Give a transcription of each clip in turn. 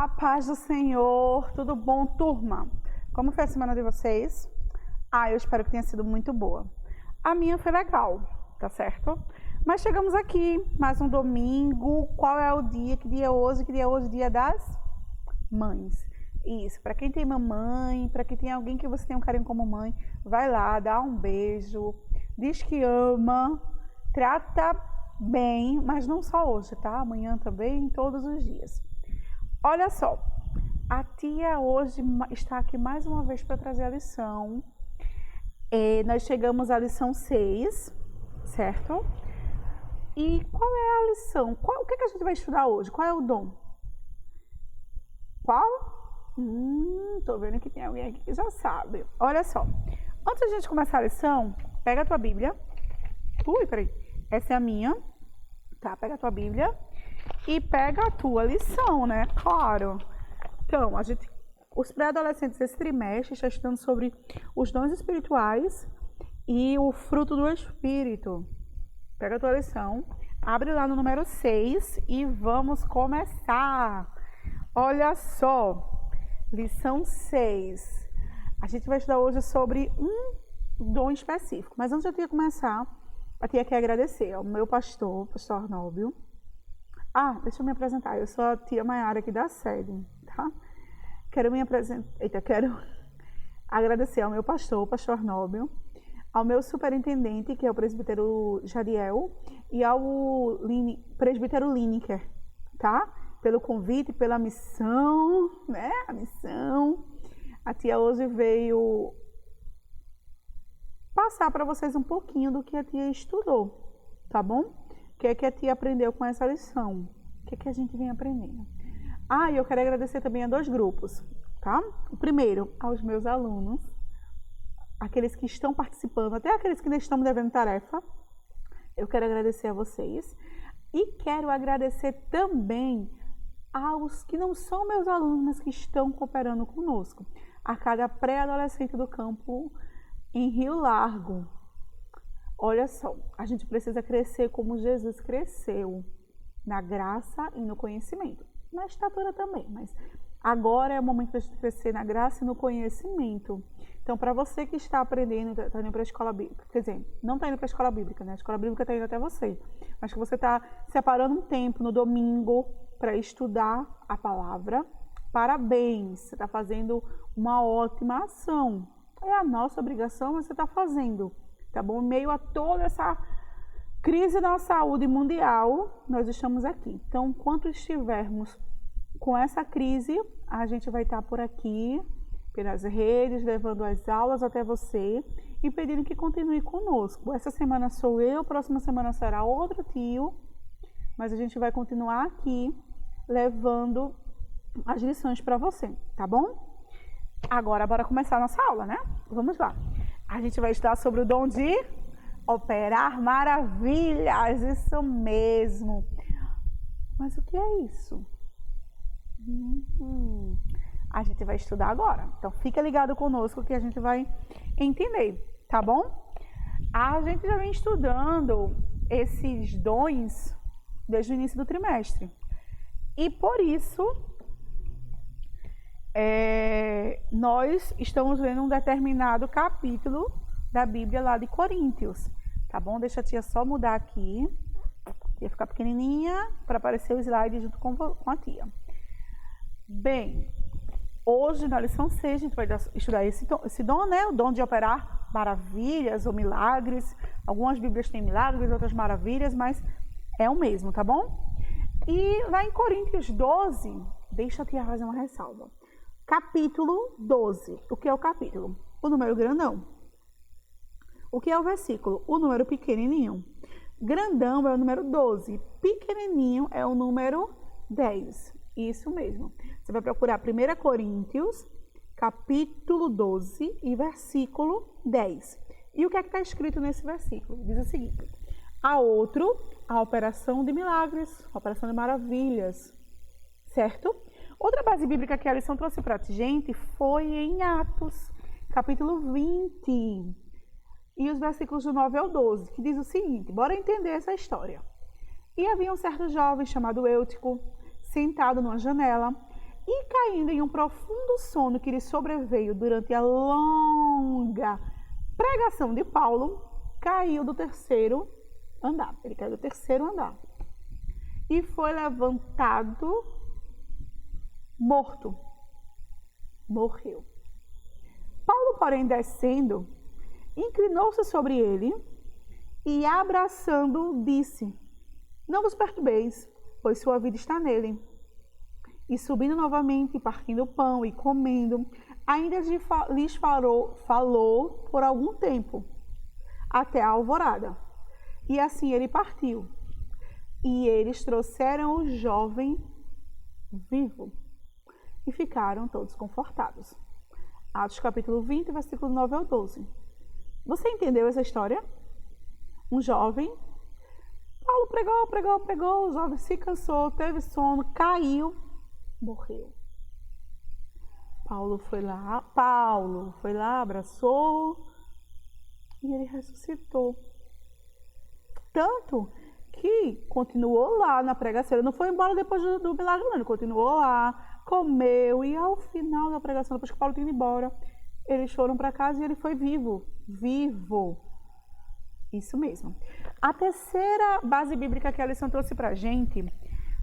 A paz do Senhor, tudo bom, turma? Como foi a semana de vocês? Eu espero que tenha sido muito boa. A minha foi legal, tá certo? Mas chegamos aqui, mais um domingo. Qual é o dia? Que dia é hoje? Que dia é hoje? Dia das mães. Isso, para quem tem mamãe, para quem tem alguém que você tem um carinho como mãe, vai lá, dá um beijo, diz que ama, trata bem, mas não só hoje, tá? Amanhã também, todos os dias. Olha só, a tia hoje está aqui mais uma vez para trazer a lição. Nós chegamos à lição 6, certo? E qual é a lição? O que a gente vai estudar hoje? Qual é o dom? Qual? Tô vendo que tem alguém aqui que já sabe. Olha só, antes de a gente começar a lição, pega a tua Bíblia. Peraí, essa é a minha. Tá, pega a tua Bíblia. E pega a tua lição, né? Claro. Então, os pré-adolescentes esse trimestre estão estudando sobre os dons espirituais e o fruto do Espírito. Pega a tua lição, abre lá no número 6 e vamos começar. Olha só, lição 6. A gente vai estudar hoje sobre um dom específico. Mas antes de eu começar, a tia quer agradecer ao meu pastor Arnóbio. Deixa eu me apresentar. Eu sou a tia Maiara aqui da sede, tá? Quero agradecer ao meu pastor Arnóbio, ao meu superintendente, que é o presbítero Jadiel, e ao presbítero Lineker, tá? Pelo convite, pela missão, né? A missão. A tia hoje veio passar para vocês um pouquinho do que a tia estudou, tá bom? O que é que a tia aprendeu com essa lição? O que é que a gente vem aprendendo? E eu quero agradecer também a 2 grupos, tá? O primeiro, aos meus alunos, aqueles que estão participando, até aqueles que ainda estão me devendo tarefa. Eu quero agradecer a vocês. E quero agradecer também aos que não são meus alunos, mas que estão cooperando conosco. A cada pré-adolescente do campo em Rio Largo. Olha só, a gente precisa crescer como Jesus cresceu, na graça e no conhecimento. Na estatura também, mas agora é o momento da gente crescer na graça e no conhecimento. Então, para você que está aprendendo, está indo para a escola bíblica, quer dizer, não está indo para a escola bíblica, né? A escola bíblica está indo até você, mas que você está separando um tempo no domingo para estudar a palavra, parabéns, você está fazendo uma ótima ação. É a nossa obrigação, mas você está fazendo. Tá bom? Em meio a toda essa crise da saúde mundial, nós estamos aqui. Então, enquanto estivermos com essa crise, a gente vai estar por aqui, pelas redes, levando as aulas até você e pedindo que continue conosco. Essa semana sou eu, próxima semana será outro tio, mas a gente vai continuar aqui, levando as lições para você, tá bom? Agora, bora começar a nossa aula, né? Vamos lá. A gente vai estudar sobre o dom de operar maravilhas, isso mesmo. Mas o que é isso? A gente vai estudar agora. Então, fica ligado conosco que a gente vai entender, tá bom? A gente já vem estudando esses dons desde o início do trimestre. E por isso, nós estamos lendo um determinado capítulo da Bíblia lá de Coríntios, tá bom? Deixa a tia só mudar aqui, ia ficar pequenininha para aparecer o slide junto com a tia. Bem, hoje na lição 6 a gente vai estudar esse dom, né? O dom de operar maravilhas ou milagres. Algumas Bíblias têm milagres, outras maravilhas, mas é o mesmo, tá bom? E lá em Coríntios 12, deixa a tia fazer uma ressalva. Capítulo 12. O que é o capítulo? O número grandão. O que é o versículo? O número pequenininho. Grandão é o número 12. Pequenininho é o número 10. Isso mesmo. Você vai procurar 1 Coríntios, capítulo 12 e versículo 10. E o que é que está escrito nesse versículo? Diz o seguinte: a outro, a operação de milagres, a operação de maravilhas. Certo? Outra base bíblica que a lição trouxe para a gente foi em Atos, capítulo 20, e os versículos do 9 ao 12, que diz o seguinte, bora entender essa história. E havia um certo jovem chamado Eutico, sentado numa janela, E caindo em um profundo sono que lhe sobreveio durante a longa pregação de Paulo, caiu do terceiro andar. Ele caiu do terceiro andar. E foi levantado morto. Morreu. Paulo, porém, descendo, inclinou-se sobre ele e, abraçando-o, disse: não vos perturbeis, pois sua vida está nele. E subindo novamente, partindo o pão e comendo, ainda lhes falou por algum tempo, até a alvorada. E assim ele partiu. E eles trouxeram o jovem vivo e ficaram todos confortados. Atos capítulo 20, versículo 9 ao 12. Você entendeu essa história? Um jovem, Paulo pregou, o jovem se cansou, teve sono, caiu, morreu. Paulo foi lá, abraçou e ele ressuscitou. Tanto que continuou lá na pregação, ele não foi embora depois do milagre, não, ele continuou lá, comeu e ao final da pregação, depois que Paulo tinha ido embora, eles foram para casa e ele foi vivo. Isso mesmo. A terceira base bíblica que a lição trouxe para a gente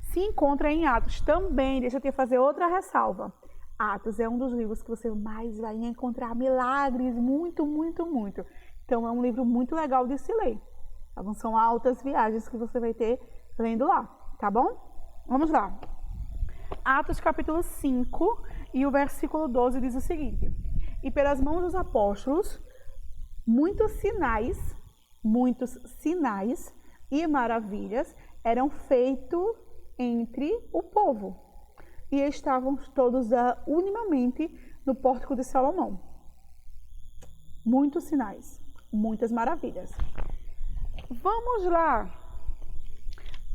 se encontra em Atos também. Deixa eu te fazer outra ressalva. Atos é um dos livros que você mais vai encontrar milagres, muito. Então é um livro muito legal de se ler. Tá bom? São altas viagens que você vai ter lendo lá, tá bom? Vamos lá. Atos capítulo 5 e o versículo 12 diz o seguinte: e pelas mãos dos apóstolos, muitos sinais e maravilhas eram feitos entre o povo, e estavam todos unanimemente no pórtico de Salomão. Muitos sinais, muitas maravilhas. Vamos lá.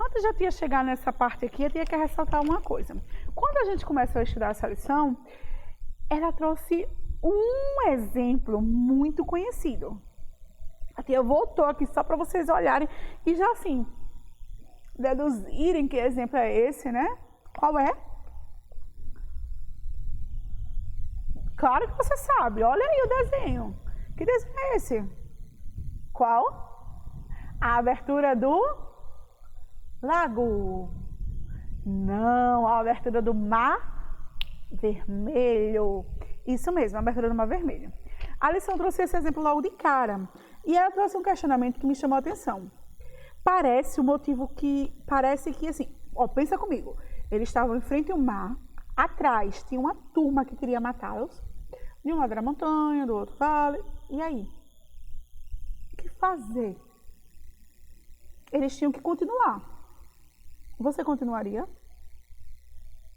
Antes de eu tinha chegar nessa parte aqui, eu tinha que ressaltar uma coisa. Quando a gente começou a estudar essa lição, ela trouxe um exemplo muito conhecido. A tia voltou aqui só para vocês olharem e já assim, deduzirem que exemplo é esse, né? Qual é? Claro que você sabe. Olha aí o desenho. Que desenho é esse? Qual? A abertura do lago. Não, a abertura do mar vermelho. Isso mesmo, a abertura do mar vermelho. A lição trouxe esse exemplo logo de cara. E ela trouxe um questionamento que me chamou a atenção. Parece que assim, ó, pensa comigo. Eles estavam em frente ao mar, atrás tinha uma turma que queria matá-los. De um lado era a montanha, do outro vale. E aí? O que fazer? Eles tinham que continuar. Você continuaria?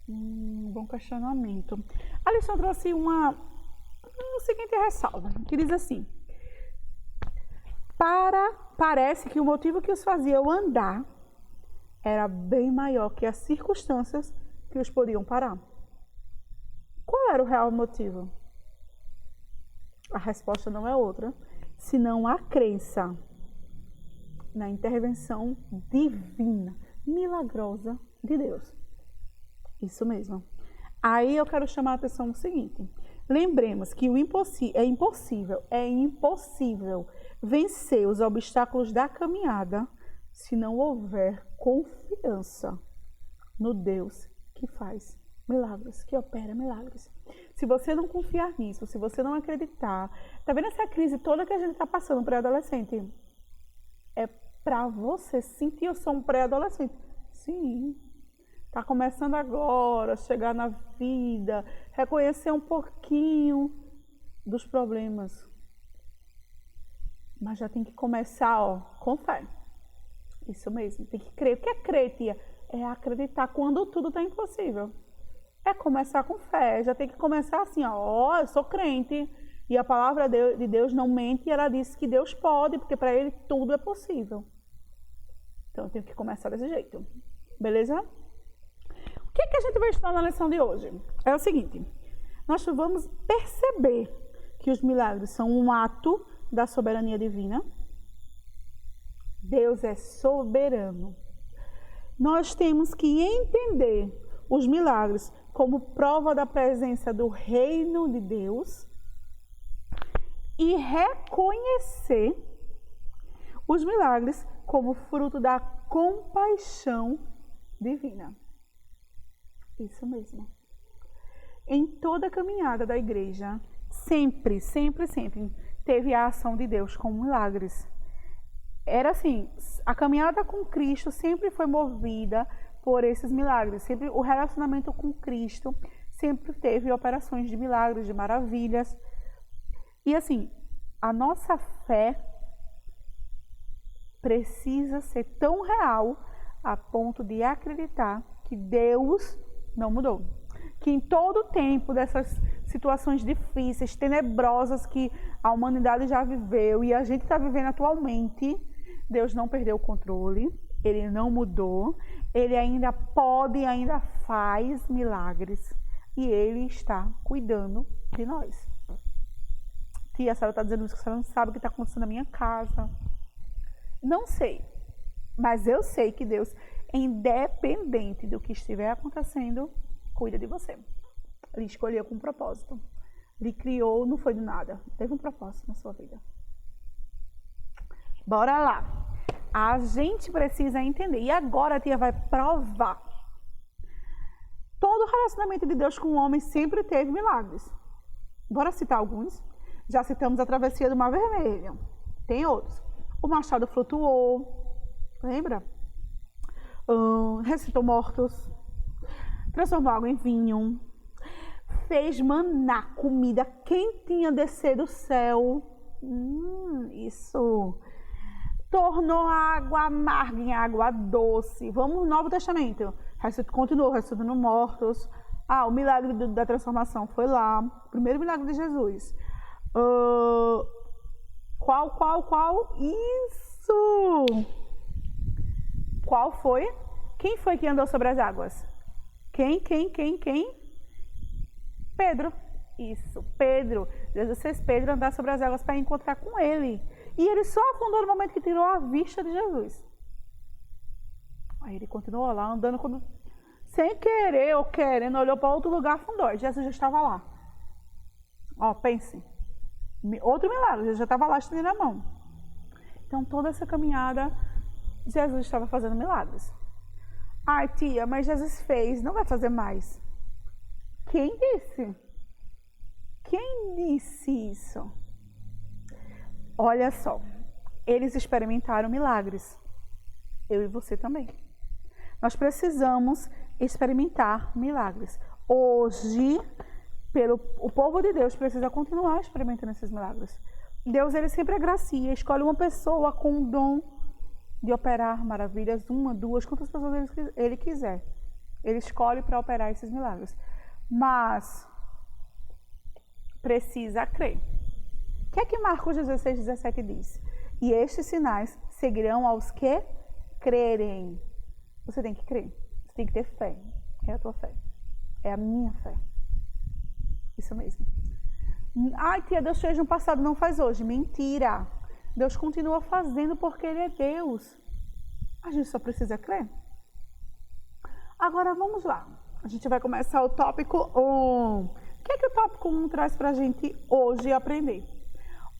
Bom questionamento. A lição trouxe uma seguinte ressalva, que diz assim: parece que o motivo que os fazia andar era bem maior que as circunstâncias que os podiam parar. Qual era o real motivo? A resposta não é outra, senão a crença na intervenção divina, milagrosa de Deus. Isso mesmo. Aí eu quero chamar a atenção no seguinte: lembremos que é impossível vencer os obstáculos da caminhada se não houver confiança no Deus que faz milagres, que opera milagres. Se você não confiar nisso, se você não acreditar, tá vendo essa crise toda que a gente está passando, pré-adolescente? É para você sentir, eu sou um pré-adolescente. Sim. Está começando agora, chegar na vida, reconhecer um pouquinho dos problemas. Mas já tem que começar, ó, com fé. Isso mesmo, tem que crer. O que é crer, tia? É acreditar quando tudo está impossível. É começar com fé, já tem que começar assim, ó, eu sou crente. E a palavra de Deus não mente, e ela disse que Deus pode, porque para Ele tudo é possível. Então eu tenho que começar desse jeito. Beleza? O que a gente vai estudar na lição de hoje? É o seguinte: nós vamos perceber que os milagres são um ato da soberania divina. Deus é soberano. Nós temos que entender os milagres como prova da presença do reino de Deus e reconhecer os milagres como fruto da compaixão divina. Isso mesmo. Em toda a caminhada da igreja, sempre teve a ação de Deus com milagres. Era assim, a caminhada com Cristo sempre foi movida por esses milagres. Sempre o relacionamento com Cristo sempre teve operações de milagres, de maravilhas. E assim, a nossa fé precisa ser tão real a ponto de acreditar que Deus não mudou. Que em todo o tempo dessas situações difíceis, tenebrosas que a humanidade já viveu e a gente está vivendo atualmente, Deus não perdeu o controle, Ele não mudou, Ele ainda pode e ainda faz milagres e Ele está cuidando de nós. Tia, a senhora está dizendo isso, que a senhora não sabe o que está acontecendo na minha casa. Não sei, mas eu sei que Deus, independente do que estiver acontecendo, cuida de você. Ele escolheu com um propósito. Ele criou, não foi do nada. Teve um propósito na sua vida. Bora lá. A gente precisa entender. E agora a tia vai provar. Todo relacionamento de Deus com o homem sempre teve milagres. Bora citar alguns. Já citamos a travessia do Mar Vermelho. Tem outros. O machado flutuou. Lembra? Ressuscitou mortos. Transformou água em vinho. Fez maná, comida quentinha descer do céu. Isso. Tornou a água amarga em água doce. Vamos no Novo Testamento. Continuou ressuscitando mortos. O milagre da transformação foi lá. O primeiro milagre de Jesus. Qual? Isso! Qual foi? Quem foi que andou sobre as águas? Quem? Pedro. Isso, Pedro. Jesus fez Pedro andar sobre as águas para encontrar com ele. E ele só afundou no momento que tirou a vista de Jesus. Aí ele continuou lá andando, quando, sem querer ou querendo, olhou para outro lugar, afundou. E Jesus já estava lá. Pense. Outro milagre, Jesus já estava lá estendendo a mão. Então toda essa caminhada, Jesus estava fazendo milagres. Ai, tia, mas Jesus fez, não vai fazer mais. Quem disse? Quem disse isso? Olha só, eles experimentaram milagres. Eu e você também. Nós precisamos experimentar milagres. Hoje, o povo de Deus precisa continuar experimentando esses milagres. Deus, ele sempre agracia, escolhe uma pessoa com o dom de operar maravilhas, uma, duas, quantas pessoas ele quiser. Ele escolhe para operar esses milagres. Mas precisa crer. O que é que Marcos 16:17 diz? E estes sinais seguirão aos que crerem. Você tem que crer. Você tem que ter fé. É a tua fé. É a minha fé. Isso mesmo. Ai, tia, Deus fez no passado, não faz hoje. Mentira. Deus continua fazendo porque Ele é Deus. A gente só precisa crer. Agora vamos lá. A gente vai começar o tópico 1. O que é que o tópico 1 traz para a gente hoje aprender?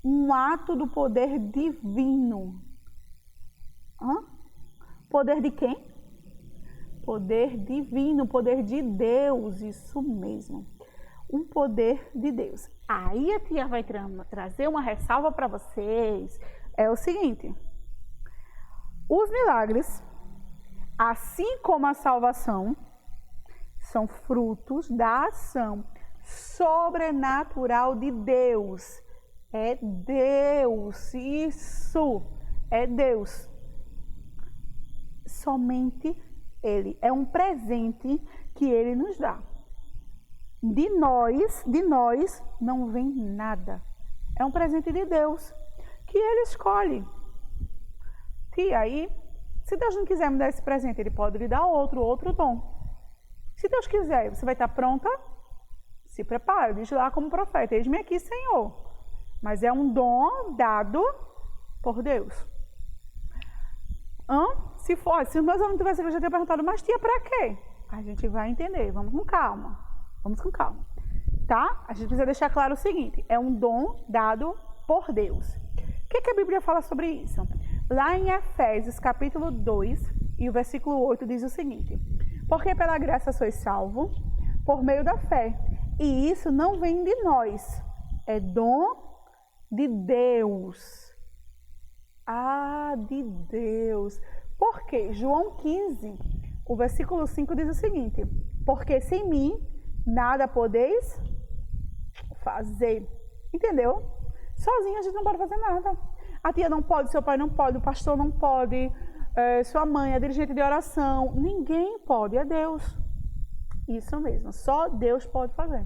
Um ato do poder divino. Poder de quem? Poder divino, poder de Deus, isso mesmo. Um poder de Deus. Aí a tia vai trazer uma ressalva para vocês. É o seguinte: os milagres, assim como a salvação, são frutos da ação sobrenatural de Deus. É Deus, isso, é Deus. Somente Ele. É um presente que Ele nos dá. De nós não vem nada. É um presente de Deus que Ele escolhe. E aí, se Deus não quiser me dar esse presente, Ele pode lhe dar outro dom. Se Deus quiser, você vai estar pronta? Se prepare, diz lá como profeta: eis-me aqui, Senhor. Mas é um dom dado por Deus. Se meus alunos tivessem, eu já tinha perguntado: mas tia, para quê? A gente vai entender, vamos com calma. Vamos com calma, tá? A gente precisa deixar claro o seguinte, é um dom dado por Deus. O que a Bíblia fala sobre isso? Lá em Efésios, capítulo 2, e o versículo 8 diz o seguinte: porque pela graça sois salvos, por meio da fé, e isso não vem de nós, é dom de Deus. De Deus. Por quê? João 15, o versículo 5 diz o seguinte: porque sem mim nada podeis fazer. Entendeu? Sozinho a gente não pode fazer nada. A tia não pode, seu pai não pode, o pastor não pode, sua mãe é dirigente de oração. Ninguém pode, é Deus. Isso mesmo, só Deus pode fazer.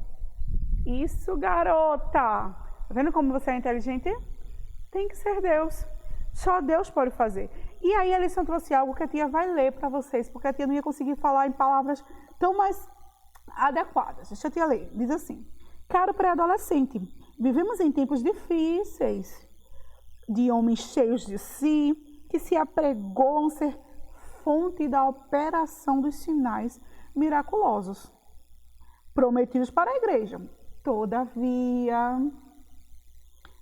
Isso, garota! Tá vendo como você é inteligente? Tem que ser Deus. Só Deus pode fazer. E aí a lição trouxe algo que a tia vai ler para vocês, porque a tia não ia conseguir falar em palavras tão mais adequadas. Deixa a tia ler. Diz assim: caro pré-adolescente, vivemos em tempos difíceis, de homens cheios de si, que se apregou a ser fonte da operação dos sinais miraculosos prometidos para a igreja. Todavia,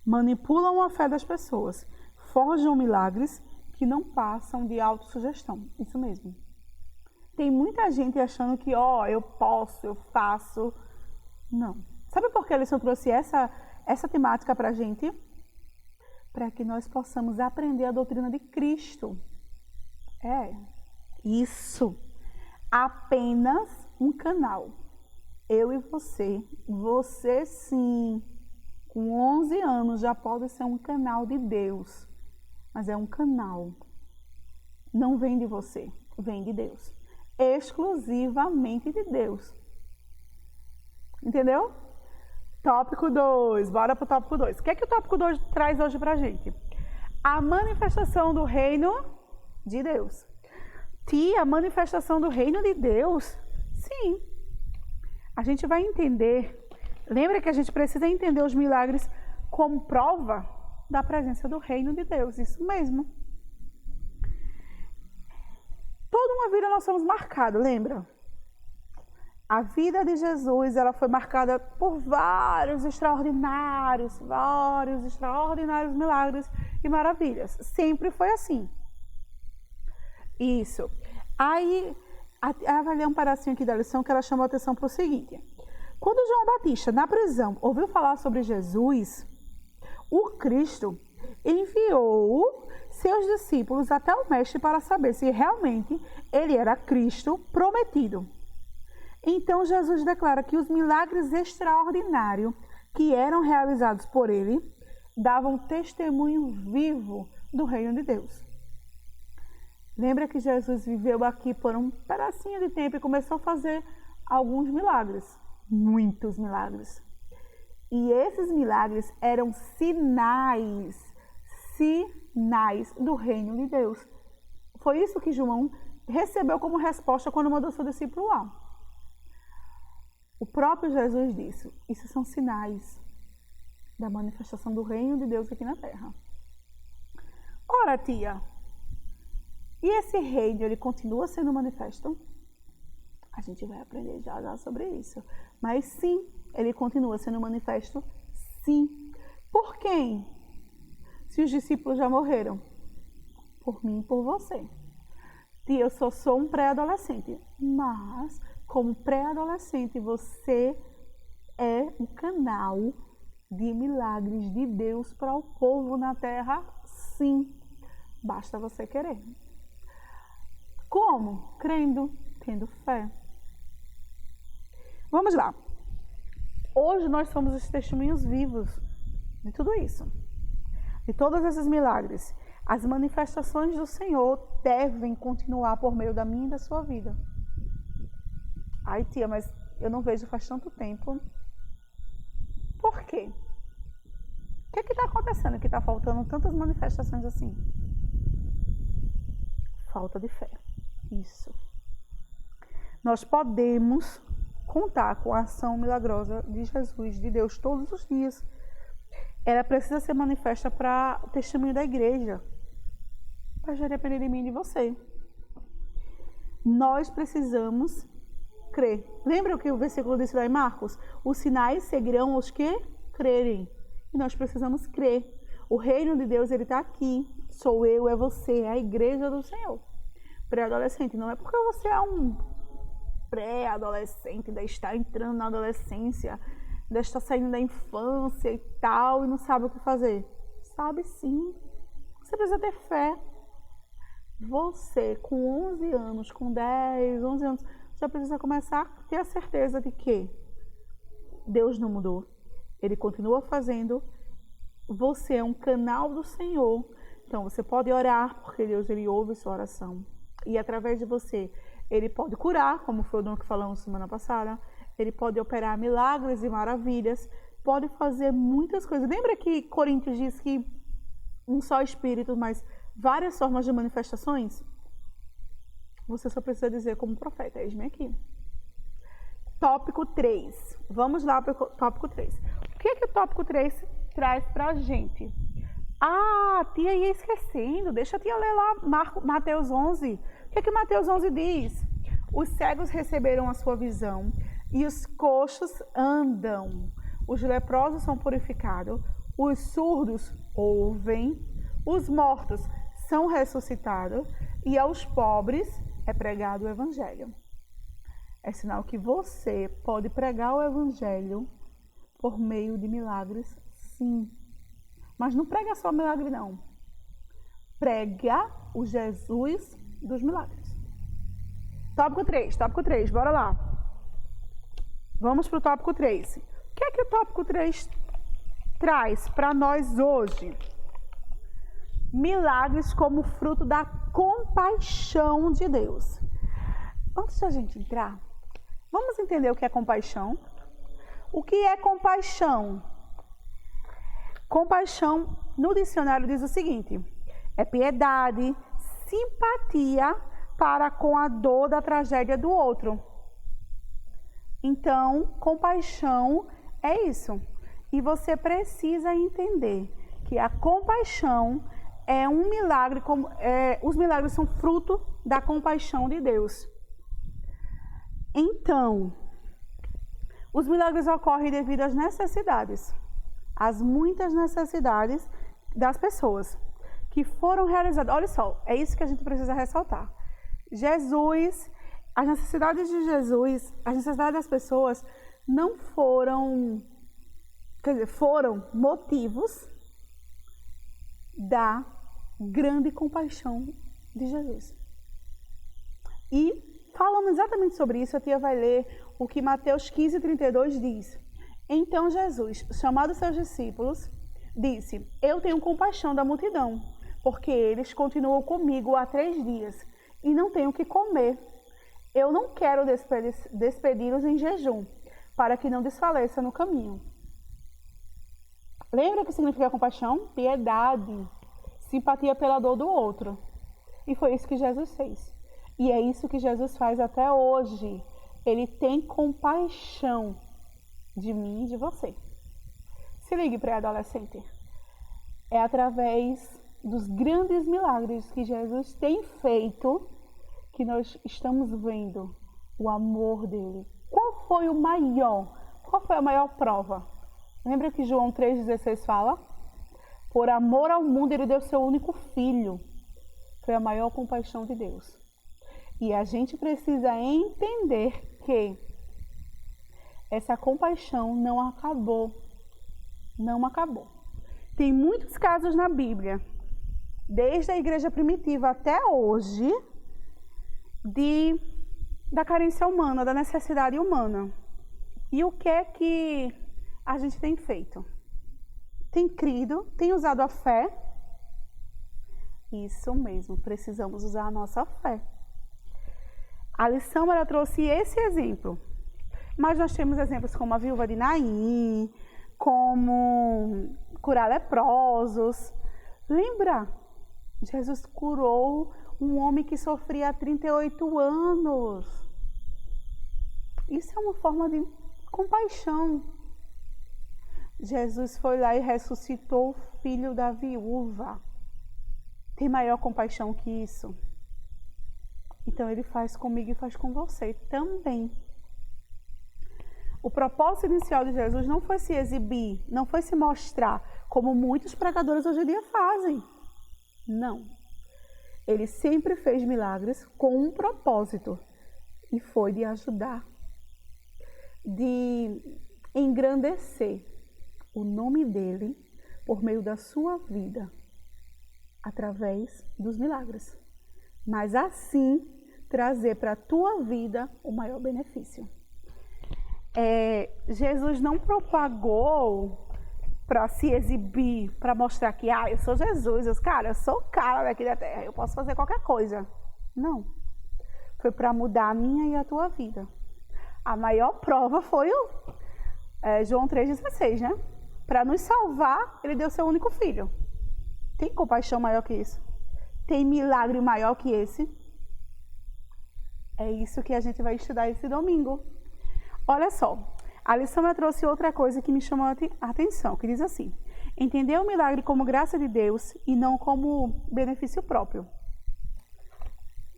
manipulam a fé das pessoas, forjam milagres que não passam de autossugestão. Isso mesmo. Tem muita gente achando que, eu posso, eu faço. Não. Sabe por que a lição trouxe essa temática para a gente? Para que nós possamos aprender a doutrina de Cristo. Isso. Apenas um canal. Eu e você sim, com 11 anos já pode ser um canal de Deus, mas é um canal. Não vem de você, vem de Deus. Exclusivamente de Deus. Entendeu? Tópico 2, bora pro tópico 2. O que é que o tópico 2 traz hoje pra gente? A manifestação do reino de Deus. Tia, a manifestação do reino de Deus? Sim. A gente vai entender. Lembra que a gente precisa entender os milagres como prova da presença do reino de Deus. Isso mesmo. Toda uma vida nós somos marcados, lembra? A vida de Jesus, ela foi marcada por vários extraordinários milagres e maravilhas. Sempre foi assim. Isso. Aí, vai ler um pedacinho aqui da lição que ela chamou a atenção para o seguinte. Quando João Batista, na prisão, ouviu falar sobre Jesus, o Cristo enviou seus discípulos até o mestre para saber se realmente ele era Cristo prometido. Então Jesus declara que os milagres extraordinários que eram realizados por ele davam testemunho vivo do reino de Deus. Lembra que Jesus viveu aqui por um pedacinho de tempo e começou a fazer alguns milagres, muitos milagres. E esses milagres eram sinais do reino de Deus. Foi isso que João recebeu como resposta quando mandou seu discípulo lá. O próprio Jesus disse, isso são sinais da manifestação do reino de Deus aqui na terra. Ora, tia, e esse reino, ele continua sendo manifesto? A gente vai aprender já sobre isso. Mas sim, ele continua sendo manifesto, sim. Por quem? Se os discípulos já morreram? Por mim e por você. Tia, eu só sou um pré-adolescente, mas como pré-adolescente você é um canal de milagres de Deus para o povo na terra, sim. Basta você querer. Como? Crendo, tendo fé. Vamos lá. Hoje nós somos os testemunhos vivos de tudo isso. De todos esses milagres. As manifestações do Senhor devem continuar por meio da minha e da sua vida. Ai, tia, mas eu não vejo faz tanto tempo. Por quê? O que está acontecendo que está faltando tantas manifestações assim? Falta de fé. Isso. Nós podemos contar com a ação milagrosa de Jesus, de Deus, todos os dias. Ela precisa ser manifesta para o testemunho da igreja. Mas já depender de mim e de você. Nós precisamos crer. Lembra o que o versículo disse lá em Marcos? Os sinais seguirão os que crerem. E nós precisamos crer. O reino de Deus, ele está aqui. Sou eu, é você, é a igreja do Senhor. Pré-adolescente, não é porque você é um pré-adolescente, ainda está entrando na adolescência, ainda está saindo da infância e tal, e não sabe o que fazer. Sabe sim. Você precisa ter fé. Você, com 11 anos, com 10, 11 anos, já precisa começar a ter a certeza de que Deus não mudou. Ele continua fazendo. Você é um canal do Senhor. Então, você pode orar, porque Deus, ele ouve sua oração. E através de você, ele pode curar, como foi o que falamos semana passada. Ele pode operar milagres e maravilhas. Pode fazer muitas coisas. Lembra que Coríntios diz que um só Espírito, mas várias formas de manifestações? Você só precisa dizer como profeta. Eis-me aqui. Tópico 3. Vamos lá para o tópico 3. O que é que o tópico 3 traz para a gente? Ah, a tia ia esquecendo. Deixa a tia ler lá Mateus 11. O que é que Mateus 11 diz? Os cegos receberam a sua visão e os coxos andam. Os leprosos são purificados. Os surdos ouvem. Os mortos são ressuscitados. E aos pobres é pregado o evangelho. É sinal que você pode pregar o evangelho por meio de milagres, sim. Mas não prega só milagre, não. Prega o Jesus dos milagres. Tópico 3, bora lá. Vamos para o tópico 3. O que é que o tópico 3 traz para nós hoje? Milagres como fruto da compaixão de Deus. Antes da gente entrar, vamos entender o que é compaixão? O que é compaixão? Compaixão, no dicionário, diz o seguinte: é piedade, simpatia para com a dor da tragédia do outro. Então, compaixão é isso. E você precisa entender que a compaixão é um milagre, os milagres são fruto da compaixão de Deus. Então, os milagres ocorrem devido às necessidades, às muitas necessidades das pessoas que foram realizadas. Olha só, é isso que a gente precisa ressaltar. Jesus, as necessidades de Jesus, as necessidades das pessoas não foram, foram motivos da grande compaixão de Jesus. E falando exatamente sobre isso, a tia vai ler o que Mateus 15:32 diz. Então Jesus, chamando seus discípulos, disse: eu tenho compaixão da multidão, porque eles continuam comigo há 3 dias e não tenho o que comer. Eu não quero despedi-los em jejum, para que não desfaleça no caminho. Lembra o que significa compaixão? Piedade, simpatia pela dor do outro. E foi isso que Jesus fez. E é isso que Jesus faz até hoje. Ele tem compaixão de mim e de você. Se ligue, pré-adolescente. É através dos grandes milagres que Jesus tem feito que nós estamos vendo o amor dele. Qual foi a maior prova? Lembra que João 3,16 fala? Por amor ao mundo, ele deu seu único filho. Foi a maior compaixão de Deus. E a gente precisa entender que essa compaixão não acabou. Não acabou. Tem muitos casos na Bíblia, desde a igreja primitiva até hoje, da carência humana, da necessidade humana. E o que é que a gente tem feito? Tem crido, tem usado a fé. Isso mesmo, precisamos usar a nossa fé. A lição, ela trouxe esse exemplo. Mas nós temos exemplos como a viúva de Naim, como curar leprosos. Lembra? Jesus curou um homem que sofria há 38 anos. Isso é uma forma de compaixão. Jesus foi lá e ressuscitou o filho da viúva. Tem maior compaixão que isso? Então ele faz comigo e faz com você também. O propósito inicial de Jesus não foi se exibir, não foi se mostrar, como muitos pregadores hoje em dia fazem. Não. Ele sempre fez milagres com um propósito, e foi de ajudar, de engrandecer o nome dele por meio da sua vida, através dos milagres. Mas assim, trazer para a tua vida o maior benefício. Jesus não propagou para se exibir, para mostrar que eu sou Jesus, eu sou o cara daqui da terra, eu posso fazer qualquer coisa. Não. Foi para mudar a minha e a tua vida. A maior prova foi João 3,16, né? Para nos salvar, ele deu seu único filho. Tem compaixão maior que isso? Tem milagre maior que esse? É isso que a gente vai estudar esse domingo. Olha só, a lição me trouxe outra coisa que me chamou a atenção, que diz assim: entender o milagre como graça de Deus e não como benefício próprio.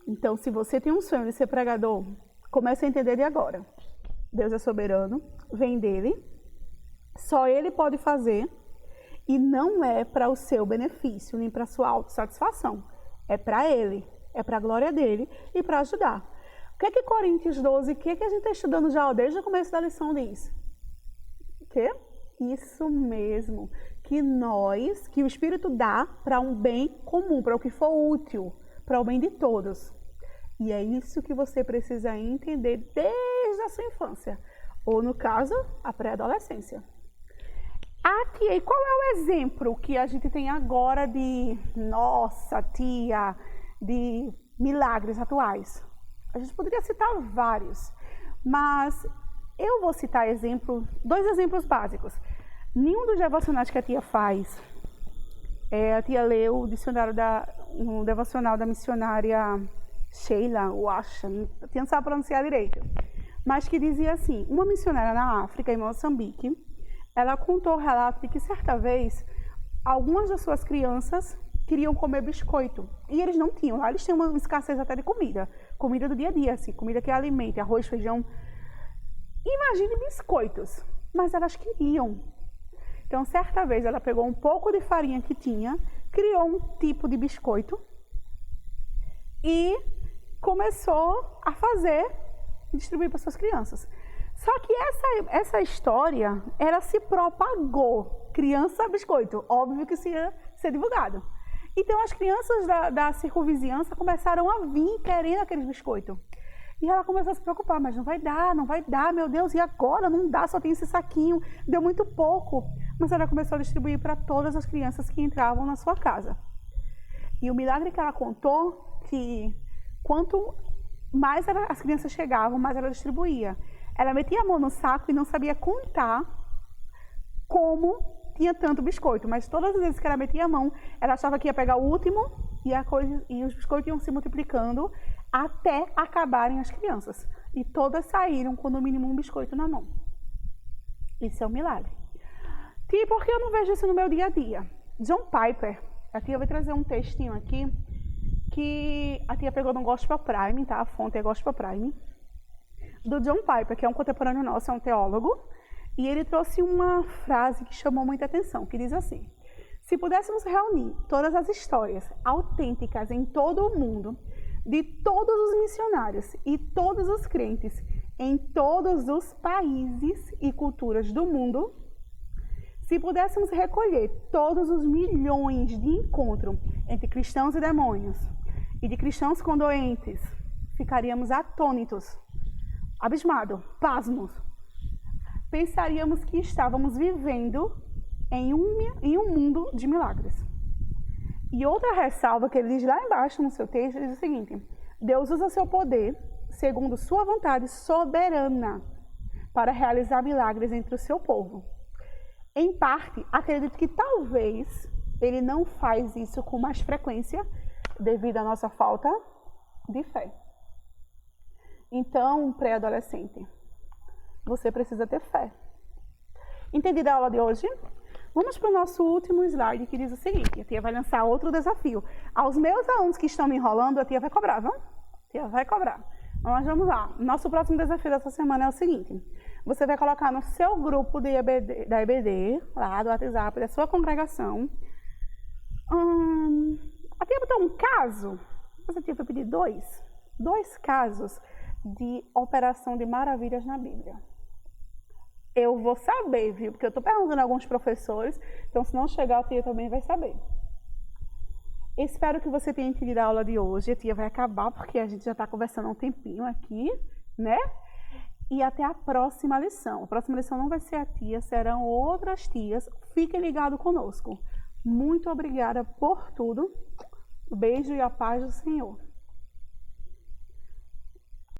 Então, se você tem um sonho de ser pregador, comece a entender de agora. Deus é soberano, vem dele, só ele pode fazer, e não é para o seu benefício, nem para a sua autossatisfação. É para ele, é para a glória dele e para ajudar. O que Coríntios 12, o que a gente está estudando já desde o começo da lição diz? O quê? Isso mesmo, que o Espírito dá para um bem comum, para o que for útil, para o bem de todos. E é isso que você precisa entender desde a sua infância, ou no caso, a pré-adolescência. Aqui, qual é o exemplo que a gente tem agora de milagres atuais? A gente poderia citar vários, mas eu vou citar dois exemplos básicos. Nenhum dos devocionais que a tia faz, a tia leu um devocional da missionária Sheila, a tia não sabe pronunciar direito, mas que dizia assim: uma missionária na África, em Moçambique, ela contou o relato de que certa vez algumas das suas crianças queriam comer biscoito. E eles não tinham. Lá eles têm uma escassez até de comida. Comida do dia a dia, assim. Comida que alimenta, arroz, feijão. Imagine biscoitos. Mas elas queriam. Então, certa vez, ela pegou um pouco de farinha que tinha, criou um tipo de biscoito e começou a fazer e distribuir para suas crianças. Só que essa história, ela se propagou. Criança, biscoito. Óbvio que isso ia ser divulgado. Então, as crianças da circunvizinhança começaram a vir querendo aqueles biscoitos. E ela começou a se preocupar, mas não vai dar, meu Deus, e agora? Não dá, só tem esse saquinho, deu muito pouco. Mas ela começou a distribuir para todas as crianças que entravam na sua casa. E o milagre que ela contou, que quanto mais as crianças chegavam, mais ela distribuía. Ela metia a mão no saco e não sabia contar como tinha tanto biscoito, mas todas as vezes que ela metia a mão, ela achava que ia pegar o último e os biscoitos iam se multiplicando até acabarem as crianças. E todas saíram com no mínimo um biscoito na mão. Isso é um milagre. Tia, por que eu não vejo isso no meu dia a dia? John Piper, a tia vai trazer um textinho aqui que a tia pegou no Gospel Prime, tá? A fonte é Gospel Prime, do John Piper, que é um contemporâneo nosso, é um teólogo. E ele trouxe uma frase que chamou muita atenção, que diz assim: se pudéssemos reunir todas as histórias autênticas em todo o mundo, de todos os missionários e todos os crentes em todos os países e culturas do mundo, se pudéssemos recolher todos os milhões de encontros entre cristãos e demônios, e de cristãos com doentes, ficaríamos atônitos, abismados, pasmos. Pensaríamos que estávamos vivendo em um mundo de milagres. E outra ressalva que ele diz lá embaixo no seu texto, ele diz o seguinte: Deus usa seu poder, segundo sua vontade soberana, para realizar milagres entre o seu povo. Em parte, acredito que talvez ele não faz isso com mais frequência, devido à nossa falta de fé. Então, pré-adolescente, você precisa ter fé. Entendida a aula de hoje? Vamos para o nosso último slide, que diz o seguinte: a tia vai lançar outro desafio. Aos meus alunos que estão me enrolando, a tia vai cobrar, viu? A tia vai cobrar. Mas vamos lá. Nosso próximo desafio dessa semana é o seguinte: Você vai colocar no seu grupo de EBD, da EBD, lá do WhatsApp, da sua congregação. A tia botou um caso, essa tia foi pedir dois casos de operação de maravilhas na Bíblia. Eu vou saber, viu? Porque eu estou perguntando a alguns professores, então se não chegar, a tia também vai saber. Espero que você tenha entendido a aula de hoje. A tia vai acabar, porque a gente já está conversando há um tempinho aqui, né? E até a próxima lição. A próxima lição não vai ser a tia, serão outras tias. Fiquem ligados conosco. Muito obrigada por tudo. Um beijo e a paz do Senhor.